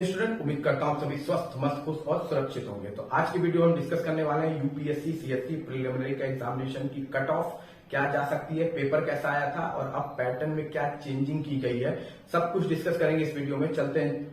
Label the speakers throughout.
Speaker 1: Student, उम्मीद करता हूँ सभी स्वस्थ, मस्त, खुश और सुरक्षित होंगे। तो आज की वीडियो हम डिस्कस करने वाले हैं यूपीएससी सीएससी प्रिलिमिनरी का एग्जामिनेशन की कट ऑफ क्या जा सकती है, पेपर कैसा आया था और अब पैटर्न में क्या चेंजिंग की गई है, सब कुछ डिस्कस करेंगे इस वीडियो में। चलते हैं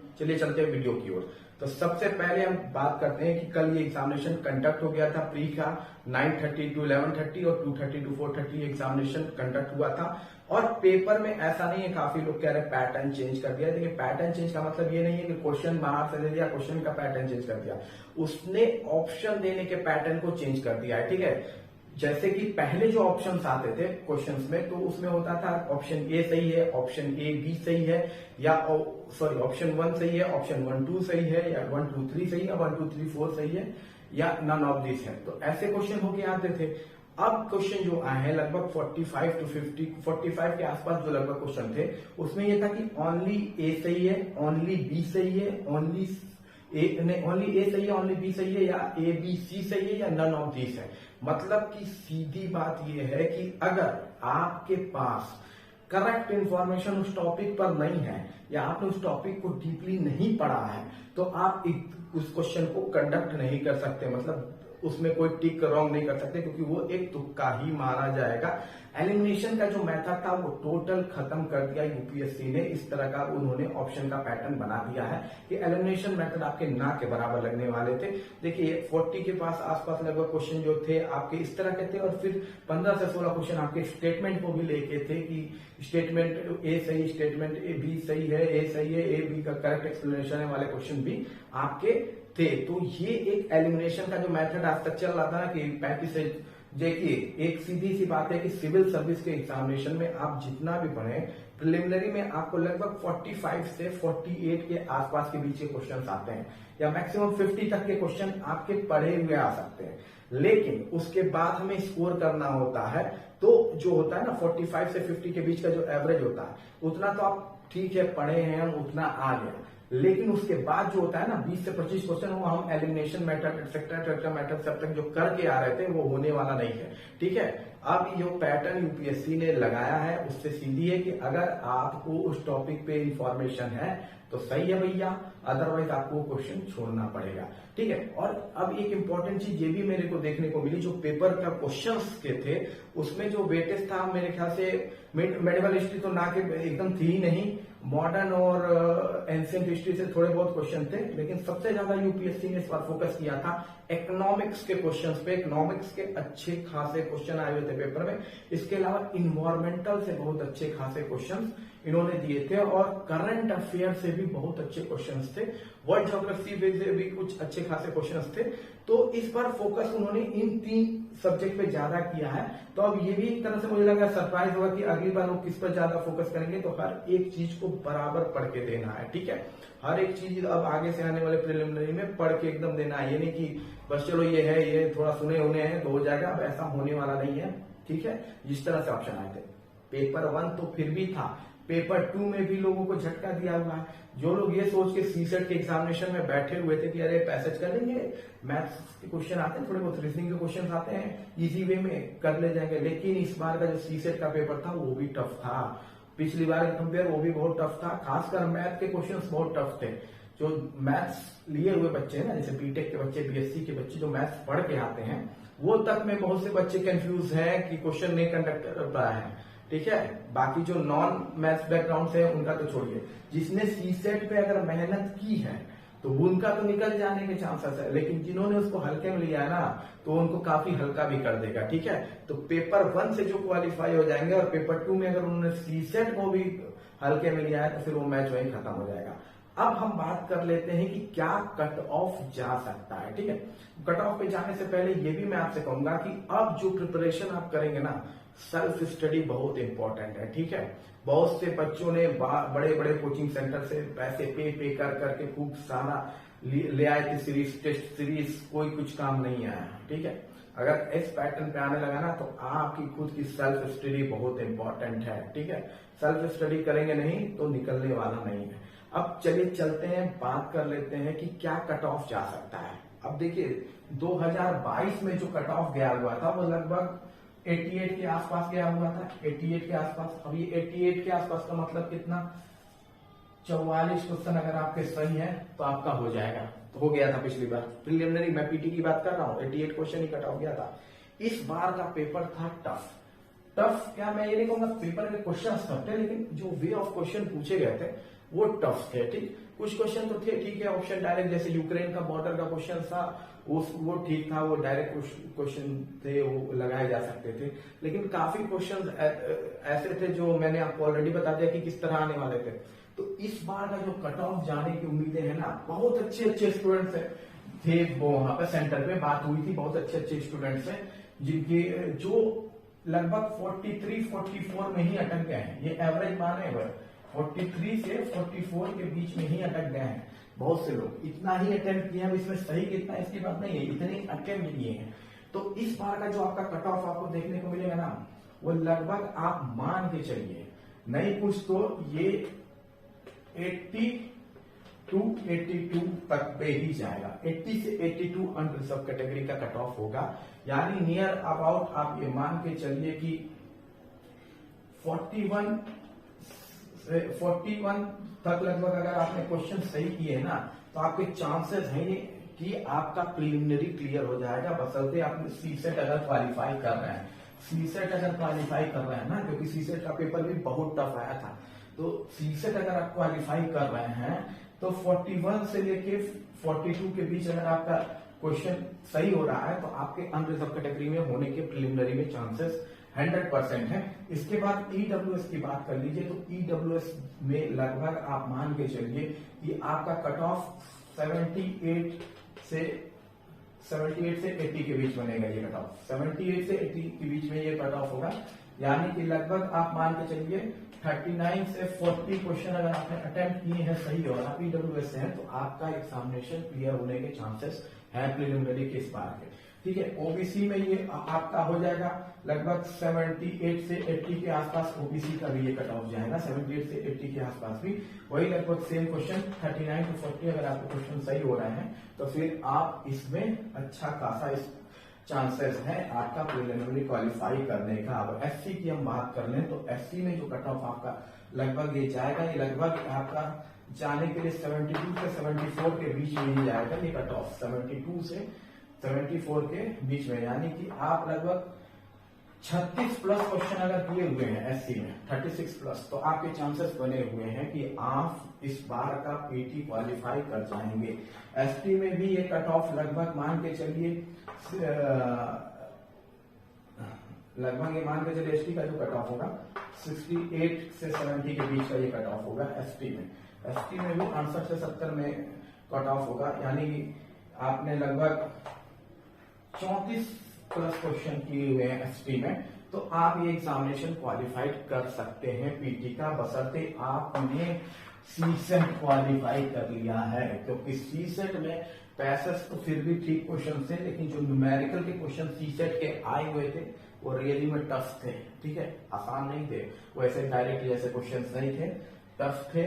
Speaker 1: वीडियो की ओर। तो सबसे पहले हम बात करते हैं कि कल ये एग्जामिनेशन कंडक्ट हो गया था प्री का 9:30 to 11:30 और 2:30 to 4:30 एग्जामिनेशन कंडक्ट हुआ था। और पेपर में ऐसा नहीं है, काफी लोग कह रहे हैं पैटर्न चेंज कर दिया। देखिए, पैटर्न चेंज का मतलब ये नहीं है कि क्वेश्चन बाहर से दे दिया, क्वेश्चन का पैटर्न चेंज कर दिया, उसने ऑप्शन देने के पैटर्न को चेंज कर दिया है। ठीक है, जैसे कि पहले जो ऑप्शंस आते थे क्वेश्चंस में, तो उसमें होता था ऑप्शन ए सही है, ऑप्शन ए बी सही है, या ऑप्शन 1 सही है, ऑप्शन 1 2 सही है, या 1 2 3 सही है, 1 2 3 4 सही है, या नन ऑफ दिस है। तो ऐसे क्वेश्चन होके आते थे। अब क्वेश्चन जो आए हैं लगभग 45 to 50, 45 के आसपास जो लगभग क्वेश्चन थे, उसमें यह था कि ओनली ए सही है, ओनली बी सही है, ओनली ए सही है, ओनली बी सही है, या ए बी सी सही है, या नन ऑफ दिस है। मतलब कि सीधी बात यह है कि अगर आपके पास करेक्ट इंफॉर्मेशन उस टॉपिक पर नहीं है, या आपने उस टॉपिक को डीपली नहीं पढ़ा है, तो आप उस क्वेश्चन को कंडक्ट नहीं कर सकते। मतलब उसमें कोई टिक रॉन्ग नहीं कर सकते, क्योंकि वो एक तुक्का ही मारा जाएगा। एलिमिनेशन का जो मेथड था वो टोटल खत्म कर दिया यूपीएससी ने। इस तरह का उन्होंने ऑप्शन का पैटर्न बना दिया है कि एलिमिनेशन मेथड आपके ना के बराबर लगने वाले थे। देखिए, 40 के पास आसपास लगभग क्वेश्चन जो थे आपके इस तरह के थे, और फिर 15 से 16 क्वेश्चन आपके स्टेटमेंट को भी लेके थे कि स्टेटमेंट ए सही, स्टेटमेंट ए बी सही है, ए सही है, ए बी का करेक्ट एक्सप्लेनेशन है वाले क्वेश्चन भी आपके थे। तो ये एक एलिमिनेशन का जो मेथड आज तक चल रहा था ना कि 35 से, देखिए एक सीधी सी बात है कि सिविल सर्विस के एग्जामिनेशन में आप जितना भी पढ़े, प्रिलिमिनरी में आपको लगभग 45 से 48 के आसपास के बीच के क्वेश्चन आते हैं, या मैक्सिमम 50 तक के क्वेश्चन आपके पढ़े हुए आ सकते हैं। लेकिन उसके बाद हमें स्कोर करना होता है, तो जो होता है ना 45 से 50 के बीच का जो एवरेज होता है, उतना तो आप ठीक है पढ़े हैं, उतना आ गया। लेकिन उसके बाद जो होता है ना 20 से 25 क्वेश्चन, वो हम एलिमिनेशन मेथड एक्सेट्रा मेथड सब तक जो करके आ रहे थे वो होने वाला नहीं है। ठीक है, अब जो पैटर्न यूपीएससी ने लगाया है उससे सीधी है कि अगर आपको उस टॉपिक पे इंफॉर्मेशन है तो सही है भैया, अदरवाइज आपको क्वेश्चन छोड़ना पड़ेगा। ठीक है, और अब एक इंपॉर्टेंट चीज ये भी मेरे को देखने को मिली, जो पेपर का क्वेश्चंस के थे उसमें जो वेटेज था, मेरे ख्याल से मेडिवल हिस्ट्री तो ना के एकदम थी ही नहीं, मॉडर्न और एंशिएंट हिस्ट्री से थोड़े बहुत क्वेश्चन थे, लेकिन सबसे ज्यादा यूपीएससी ने इस बार फोकस किया था इकोनॉमिक्स के क्वेश्चंस पे। इकोनॉमिक्स के अच्छे खासे क्वेश्चन आए हुए थे पेपर में। इसके अलावा इन्वायरमेंटल से बहुत अच्छे खासे क्वेश्चंस इन्होंने दिए थे, और करंट अफेयर से भी बहुत अच्छे क्वेश्चंस थे, वर्ल्ड ज्योग्राफी से भी कुछ अच्छे खासे क्वेश्चंस थे। तो इस बार फोकस उन्होंने इन 3 सब्जेक्ट पे ज्यादा किया है। तो अब ये भी एक तरह से मुझे लगा सरप्राइज होगा कि अगली बार वो किस पर ज्यादा फोकस करेंगे। तो हर एक चीज को बराबर पढ़ के देना है। ठीक है, हर एक चीज अब आगे से आने वाले प्रिलिमिनरी में पढ़ के एकदम देना है। ये नहीं कि बस चलो ये है, ये थोड़ा सुने होने हैं तो हो जाएगा, अब ऐसा होने वाला नहीं है। ठीक है, जिस तरह से ऑप्शन आए थे पेपर 1 तो फिर भी था, पेपर 2 में भी लोगों को झटका दिया हुआ है। जो लोग ये सोच के सीसेट के एग्जामिनेशन में बैठे हुए थे कि अरे पैसेज कर लेंगे, मैथ्स के क्वेश्चन आते हैं, थोड़े बहुत रीजनिंग के क्वेश्चन आते हैं, इजी वे में कर ले जाएंगे। लेकिन इस बार का जो सीसेट का पेपर था वो भी टफ था, पिछली बार कंपेयर वो भी बहुत टफ था। खासकर मैथ के क्वेश्चन बहुत टफ थे। जो मैथ्स लिए हुए बच्चे हैं ना, जैसे बीटेक के बच्चे, बीएससी के बच्चे जो मैथ्स पढ़ के आते हैं, वो तक में बहुत से बच्चे कंफ्यूज हैं कि क्वेश्चन नहीं कंडक्ट कर पा रहे हैं। ठीक है, बाकी जो नॉन मैथ्स बैकग्राउंड से है उनका तो छोड़िए, जिसने सीसेट पे अगर मेहनत की है तो उनका तो निकल जाने के चांसेस है, लेकिन जिन्होंने उसको हल्के में लिया है ना, तो उनको काफी हल्का भी कर देगा। ठीक है, तो पेपर 1 से जो क्वालिफाई हो जाएंगे, और पेपर 2 में अगर उन्होंने सीसेट को भी हल्के में लिया है, तो फिर वो मैच वहीं खत्म हो जाएगा। अब हम बात कर लेते हैं कि क्या कट ऑफ जा सकता है। ठीक है, कट ऑफ पे जाने से पहले ये भी मैं आपसे कहूंगा कि अब जो प्रिपरेशन आप करेंगे ना, सेल्फ स्टडी बहुत इंपॉर्टेंट है। ठीक है, बहुत से बच्चों ने बड़े बड़े कोचिंग सेंटर से पैसे पे कर करके खूब सारा ले आए थे सीरीज, टेस्ट सीरीज, कोई कुछ काम नहीं आया। ठीक है, अगर इस पैटर्न पे आने लगा ना, तो आपकी खुद की सेल्फ स्टडी बहुत इंपॉर्टेंट है। ठीक है, सेल्फ स्टडी करेंगे नहीं तो निकलने वाला नहीं है। अब चलिए चलते हैं, बात कर लेते हैं कि क्या कट ऑफ जा सकता है। अब देखिए 2022 में जो कट ऑफ गया हुआ था वो लगभग 88 के आसपास गया हुआ था, 88 के आसपास। अब ये 88 के आसपास का मतलब कितना, 44 क्वेश्चन अगर आपके सही हैं तो आपका हो जाएगा। तो हो गया था पिछली बार प्रिलिमिनरी, मैं पीटी की बात कर रहा हूँ, 88 क्वेश्चन ही कट ऑफ गया था। इस बार का पेपर था टफ। टफ क्या, मैं ये नहीं कहूंगा पेपर के क्वेश्चन टफ थे, लेकिन जो वे ऑफ क्वेश्चन पूछे गए थे वो टफ थे। ठीक, कुछ क्वेश्चन तो थे ठीक है, ऑप्शन डायरेक्ट, जैसे यूक्रेन का बॉर्डर का क्वेश्चन था वो ठीक था, वो डायरेक्ट क्वेश्चन थे, वो लगाए जा सकते थे। लेकिन काफी क्वेश्चन ऐसे थे जो मैंने आपको ऑलरेडी बता दिया कि किस तरह आने वाले थे। तो इस बार का जो कट ऑफ जाने की उम्मीदें है ना, बहुत अच्छे स्टूडेंट्स थे वो वहां पर सेंटर पे बात हुई थी, बहुत अच्छे स्टूडेंट्स हैं जिनके जो लगभग 43-44 में ही अटक गए हैं। ये एवरेज मान है, 43 से 44 के बीच में ही अटक गए हैं बहुत से लोग। इतना ही अटेम्प्ट किया है, इसमें सही कितना इसकी बात नहीं है, इतने अटेम्प्ट किए हैं। तो इस बार का जो आपका कट ऑफ आपको देखने को मिलेगा ना, वो लगभग आप मान के चलिए, नहीं कुछ तो ये 80 to 82 तक पे ही जाएगा। 80 से 82 अनरिजर्व कैटेगरी का कट ऑफ होगा, यानी नियर अबाउट आप ये मान के चलिए कि 41 तक लगभग अगर आपने क्वेश्चन सही किए ना, तो आपके चांसेस हैं कि आपका प्रिलिमिनरी क्लियर हो जाएगा, बशर्ते आप सीसेट अगर क्वालिफाई कर रहे हैं। सीसेट अगर क्वालिफाई कर रहे हैं ना, क्योंकि सीसेट का पेपर भी बहुत टफ आया था, तो सीसेट अगर आप क्वालिफाई कर रहे हैं तो 41 से लेके 42 के बीच अगर आपका क्वेश्चन सही हो रहा है तो आपके अनरिजर्व कैटेगरी में होने के प्रिलिमिनरी में चांसेस 100% है। इसके बाद ईडब्ल्यूएस की बात कर लीजिए, तो ईडब्ल्यूएस में लगभग आप मान के चलिए कि आपका कट ऑफ 78 से 80 के बीच बनेगा। ये कट ऑफ 78 से 80 के बीच में ये कट ऑफ होगा, यानी कि लगभग आप मान के चलिए 39 से 40 क्वेश्चन अगर आपने अटेम्प्ट किए हैं सही और आप ईडब्ल्यूएस से हैं, तो आपका एग्जामिनेशन क्लियर होने के चांसेस है प्रिलिमिनरी के इस बार के। ठीक है, ओबीसी में ये आपका हो जाएगा लगभग 78 से 80 के आसपास, ओबीसी का भी ये कट ऑफ जाएगा 78 से 80 के आसपास भी वही लगभग सेम क्वेश्चन 39 to 40 अगर आपके क्वेश्चन सही हो रहे हैं तो फिर आप इसमें अच्छा खासा इस चांसेस है आपका प्रिलिमिनरी क्वालिफाई करने का। अब एससी की हम बात कर लें तो एससी में जो कट ऑफ आपका लगभग ये जाएगा, ये लगभग आपका जाने के लिए 72 से 74 के बीच में ही जाएगा ये कट ऑफ, 72 से 74 के बीच में, यानी कि आप लगभग 36 प्लस क्वेश्चन अगर किए हुए हैं एससी में 36 प्लस, तो आपके चांसेस बने हुए हैं कि आप इस बार का पीटी क्वालिफाई कर जाएंगे। एसटी में भी ये कट ऑफ लगभग मान के चलिए एसटी का जो कट ऑफ होगा 68 से 70 के बीच का ये कट ऑफ होगा एसटी में। एसटी में भी 68 से 70 में कट ऑफ होगा, यानी आपने लगभग 34 प्लस क्वेश्चन किए हुए हैं एसटी में, तो आप ये एग्जामिनेशन क्वालिफाइड कर सकते हैं पीटी का, बशर्ते आपने सीसेट क्वालिफाई कर लिया है। क्योंकि सीसेट में पैसेज तो फिर भी ठीक क्वेश्चन थे, लेकिन जो न्यूमेरिकल के क्वेश्चन सीसेट के आए हुए थे वो रियली में टफ थे। ठीक है, आसान नहीं थे, वैसे डायरेक्ट जैसे क्वेश्चन नहीं थे, टफ थे।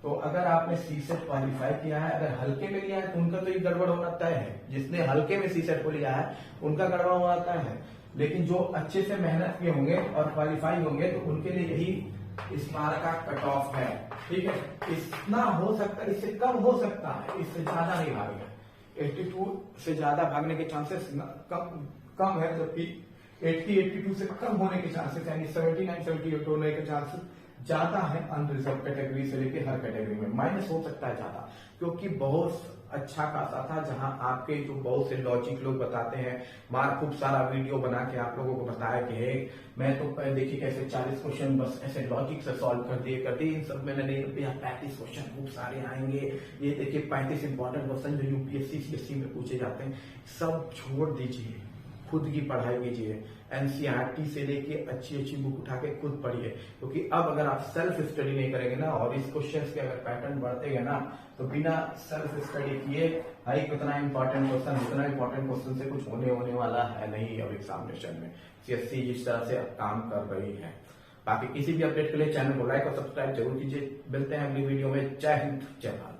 Speaker 1: तो अगर आपने सीसेट क्वालिफाई किया है, अगर हल्के में लिया है तो उनका तो ये गड़बड़ होना तय है, जिसने हल्के में सीसेट को लिया है उनका गड़बड़ होना तय है, लेकिन जो अच्छे से मेहनत किए होंगे और क्वालिफाई होंगे तो उनके लिए यही इस बार का कट ऑफ है। ठीक है, इतना हो सकता है, इससे कम हो सकता है, इससे ज्यादा नहीं भागेगा। 82 से ज्यादा भागने के चांसेस कम है, जबकि 80-82 से कम होने के चांसेस, यानी 79-78 होने के चांसेस ज्यादा है अनरिजर्व कैटेगरी से लेके हर कैटेगरी में। माइनस हो सकता है ज्यादा, क्योंकि बहुत अच्छा खासा था, जहां आपके जो बहुत से लॉजिक लोग बताते हैं, मार खूब सारा वीडियो बना के आप लोगों को बताया कि है मैं तो देखिए कैसे 40 क्वेश्चन बस ऐसे लॉजिक से सॉल्व कर दिए, इन सब में नहीं, 35 क्वेश्चन खूब सारे आएंगे, ये देखिए 35 इंपॉर्टेंट क्वेश्चन जो यूपीएससी सीएससी में पूछे जाते हैं, सब छोड़ दीजिए, खुद की पढ़ाई कीजिए। एनसीईआरटी से लेके अच्छी बुक उठा के खुद पढ़िए, क्योंकि अब अगर आप सेल्फ स्टडी नहीं करेंगे ना और इस क्वेश्चंस के अगर पैटर्न बढ़ते गए ना, तो बिना सेल्फ स्टडी किए भाई कितना इंपॉर्टेंट क्वेश्चन से कुछ होने वाला है नहीं। अब एग्जामिनेशन में सीएससी जिस तरह से अब काम कर रही है। बाकी किसी भी अपडेट के लिए चैनल को लाइक और सब्सक्राइब जरूर कीजिए। मिलते हैं अगली वीडियो में। जय हिंद, जय भारत।